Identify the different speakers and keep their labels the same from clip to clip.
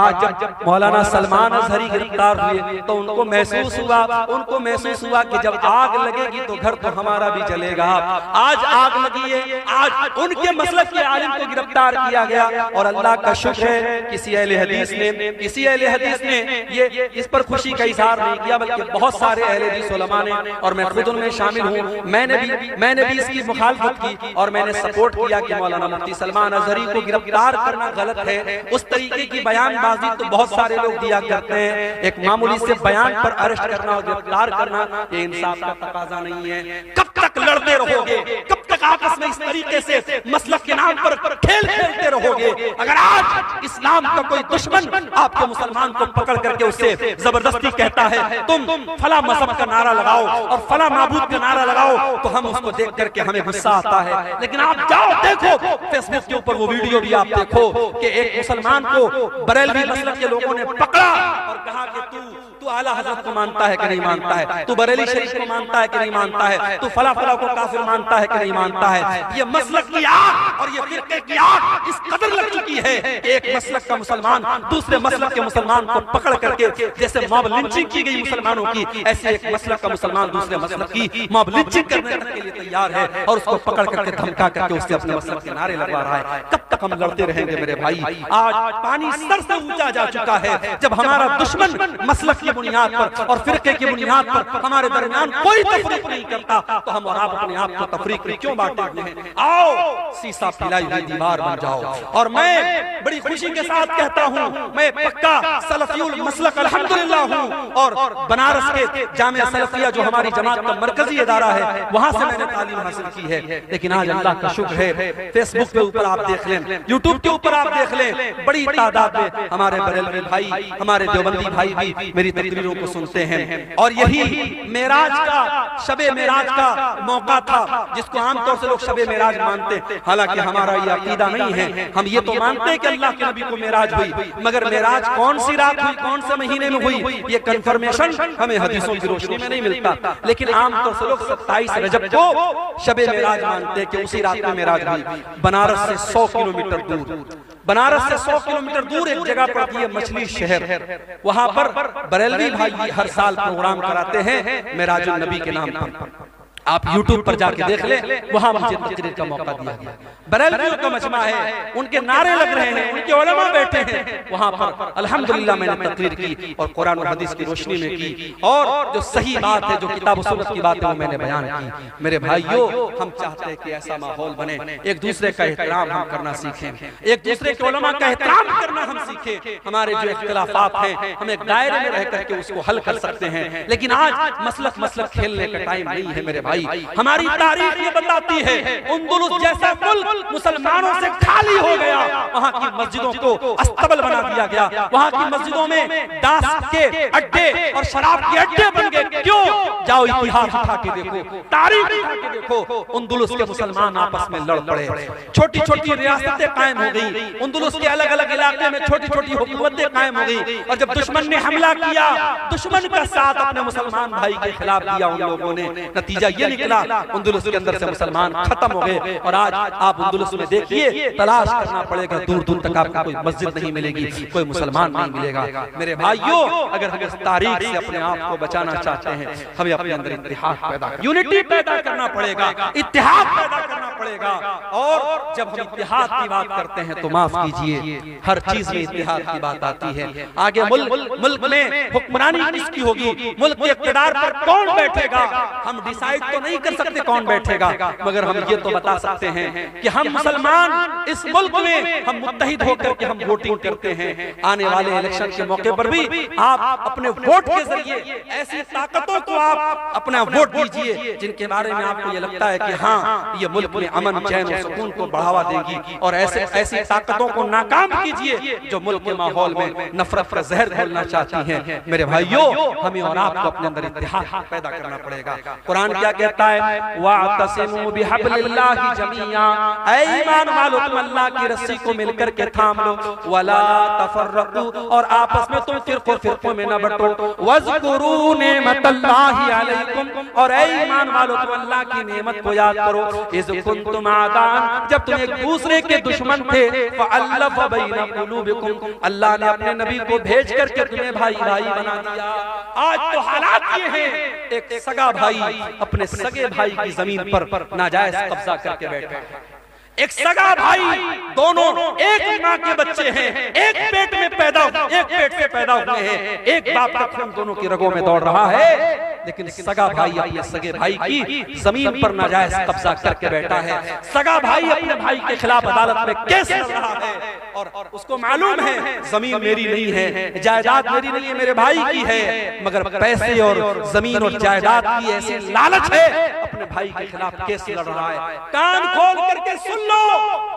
Speaker 1: आज जब मौलाना सलमान अजहरी गिरफ्तार हुए तो उनको महसूस हुआ कि जब आग लगेगी तो घर तो हमारा भी जलेगा। आज आग लगी है, आज उनके मसलक के आलिम को गिरफ्तार किया गया और अल्लाह का शुक्र है किसी अहले हदीस ने ये इस पर खुशी का इजहार नहीं किया, बल्कि बहुत सारे अहले हदीस उलमा ने, और मैं खुद उनमें शामिल हूँ, मैंने भी इसकी मुखालफत की और मैंने सपोर्ट किया कि मौलाना मुफ्ती सलमान अजहरी को गिरफ्तार करना गलत है। उस तरीके की बयानबाजी तो बहुत सारे लोग दिया करते हैं, एक मामूली से बयान पर अरेस्ट करना और गिरफ्तार करना ये इंसाफ का तकाजा नहीं है। कब तक लड़ते रहोगे, कब तक आपस में इस तरीके से मसलक के नाम पर खेल खेलते रहोगे? अगर आज इस्लाम का कोई दुश्मन आपके मुसलमान को पकड़ करके उससे जबरदस्ती कहता है तुम फला मजहब का नारा लगाओ और फला माबूद का नारा लगाओ, तो हम उसको देख करके हमें गुस्सा आता है। लेकिन आप जाओ देखो फेसबुक के ऊपर वो वीडियो भी आप देखो कि एक मुसलमान को बरेलवी मसलक के लोगों ने पकड़ा और कहा कि तू आला हज़रत को मानता है कि नहीं मानता है, तू बरेली शरीफ को मानता है कि नहीं मानता है, तू फला फला को काफिर मानता है कि नहीं मानता है। ये मसलक की आग और ये फिरके की आग इस कदर लग चुकी है कि एक मसलक का मुसलमान दूसरे मसलक के मुसलमान को पकड़ करके, जैसे मॉब लिंचिंग की गई मुसलमानों की, ऐसे एक मसलक का मुसलमान दूसरे मसलक की मॉब लिंचिंग करने के लिए तैयार है और उसको पकड़ करके धमका करके उससे अपने मसलक के नारे लगवा रहा है। कब तक हम लड़ते रहेंगे मेरे भाई? आज पानी सर से ऊंचा जा चुका है। जब हमारा दुश्मन मसलक की बुनियाद पर और फिरके की बुनियाद पर हमारे दरमियान कोई तफरीक नहीं करता, तो हम और आप अपने आप को तफरीक में क्यों बांटते हैं? आओ सीसा पिलाई हुई दीवार बन जाओ। और मैं बड़ी खुशी के साथ कहता हूँ, मैं पक्का सलफियुल मसलक अल्हम्दुलिल्लाह हूँ और बनारस के जामिया सलफिया जो हमारी जमात का मरकजी इदारा है वहां से मैंने तालीम हासिल की है। लेकिन आज अल्लाह का शुक्र है फेसबुक के ऊपर आप देख लें, यूट्यूब के ऊपर आप देख लें, बड़ी तादाद में हमारे बरेलवी भाई, हमारे देवबंदी भाई भी मेरी तकरीरों को सुनते हैं। और यही मेराज का, शबे मेराज का मौका था जिसको आमतौर से लोग शबे मेराज मानते हैं। हालांकि हमारा ये अकीदा नहीं है, हम ये तो मानते हैं कि अल्लाह के नबी को मेराज हुई, मगर मेराज कौन सी रात हुई, कौन से महीने में हुई, ये कंफर्मेशन हमें हदीसों की रोशनी में नहीं मिलता। लेकिन आमतौर से लोग 27 रजब को शबे मेराज मानते हैं कि उसी रात में मेराज हुई। बनारस से 100 किलोमीटर दूर, बनारस से 100 किलोमीटर दूर एक जगह पड़ती है मछली शहर, वहां पर बरेलवी भाई हर साल प्रोग्राम कराते हैं मेराजुल नबी के नाम पर। आप YouTube पर जाके देख ले, वहां मुझे तकरीर का मौका दिया गया। बरेलवियों का मजमा है, उनके नारे लग रहे हैं, उनके उलमा बैठे हैं वहां पर। अल्हम्दुलिल्लाह मैंने तकरीर की और कुरान और हदीस की रोशनी में की, और जो सही बात है, जो किताब और सुन्नत की बात है, वो मैंने बयान की। मेरे भाइयों, हम चाहते हैं कि ऐसा माहौल बने, एक दूसरे का एहतराम हम करना सीखें, एक दूसरे के उलमा का एहतराम करना हम सीखें। हमारे जो इख्तिलाफात हैं हम एक दायरे में रह करके उसको हल कर सकते हैं। लेकिन आज मसलक खेलने का टाइम नहीं है मेरे भाई। हमारी तारीख ये बताती है उंदुलुस जैसा मुल्क मुसलमानों से खाली हो गया, वहाँ की मस्जिदों को अस्तबल बना दिया गया, वहाँ की मस्जिदों में दास के अड्डे और शराब के अड्डे बन गए। क्यों? जाओ इतिहास उठा के देखो, तारीख उठा के देखो, उंदुलुस के मुसलमान आपस में लड़ पड़े, छोटी छोटी रियासतें कायम हो गई, उंदुलुस के अलग अलग इलाके में छोटी छोटी हुकूमतें कायम हो गई। और जब दुश्मन ने हमला किया, दुश्मन का साथ अपने मुसलमान भाई के खिलाफ दिया उन लोगों ने, नतीजा ये निकला उंदुलुस के अंदर से मुसलमान खत्म हो गए। और आज आप उंदुलुस में देखिए, तलाश करना पड़ेगा, दूर दूर तक आपको कोई मस्जिद नहीं मिलेगी, कोई मुसलमान नहीं मिलेगा। मेरे भाइयों, अगर हम इस तारीख से अपने आप को बचाना चाहते हैं, हमें अपने अंदर इत्तेहाद पैदा, यूनिटी पैदा करना पड़ेगा, इत्तेहाद पैदा करना पड़ेगा। और जब हम इत्तेहाद की बात करते हैं तो माफ कीजिए, हर चीज में इत्तेहाद की बात आती है। आगे मुल्क में हुक्मरानी किसकी होगी, मुल्क के इक़्तिदार पर कौन बैठेगा, हम डिसाइड तो नहीं कर सकते कौन बैठेगा, मगर हम ये तो बता सकते हैं कि हम मुसलमान इस मुल्क में हम मुत्तहिद होकर के हम वोटिंग करते हैं। आने वाले इलेक्शन के मौके पर भी आप अपने वोट के जरिए ऐसी ताकतों को आप अपना वोट दीजिए जिनके बारे में आपको ये लगता है कि हाँ, ये मुल्क में अमन चैन और सुकून को बढ़ावा देगी, और ऐसी ताकतों को नाकाम कीजिए जो मुल्क के माहौल में नफरत का जहर घोलना चाहती हैं। मेरे भाइयों, हमें और आपको अपने अंदर इत्तेहाद पैदा करना पड़ेगा। कुरान क्या कहता है वातसिमू बिहब्लिल्लाहि जमीआ, ऐ ईमान वालों तुम अल्लाह की रस्सी को मिलकर के थाम लो, वला तफर्रकू और आपस में तुम फिरकों में न बंटो, वज़कुरू नेमतल्लाहि अलैकुम और ऐ ईमान वालों तुम अल्लाह की नेमत को याद करो, इज़ कुंतुम आदान जब तुम एक दूसरे के दुश्मन थे, फ़अल्लफ़ बैन क़ुलूबिकुम अल्लाह ने अपने नबी को भेज करके तुम्हें भाई भाई बना दिया। आज तो हालात ये हैं, एक सगा भाई अपने सगे भाई की जमीन पर नाजायज कब्जा करके बैठा है। एक सगा भाई, दोनों एक माँ के बच्चे हैं, एक पेट से पैदा हुए हैं, एक बाप का खून दोनों की रगों में दौड़ रहा है, लेकिन सगा भाई अपने सगे भाई की जमीन पर नाजायज कब्जा करके बैठा है। सगा भाई अपने भाई के खिलाफ अदालत में केस लड़ रहा है और उसको मालूम है जमीन मेरी नहीं है, जायदाद मेरी नहीं है, मेरे भाई की है, मगर पैसे और जमीन और जायदाद की ऐसी लालच है, अपने भाई के खिलाफ केस लड़ रहा है। कान खोल करके सुन लो,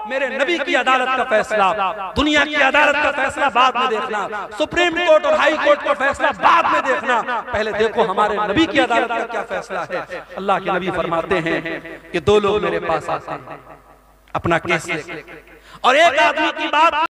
Speaker 1: मेरे नबी की अदालत का फैसला, दुनिया की अदालत का फैसला बाद में देखना, सुप्रीम कोर्ट और हाई कोर्ट का फैसला बाद में देखना, पहले देखो हमारे नबी की अदालत का क्या फैसला है। अल्लाह के नबी फरमाते हैं कि दो लोग मेरे पास आते हैं अपना केस लेकर, और एक आदमी की बात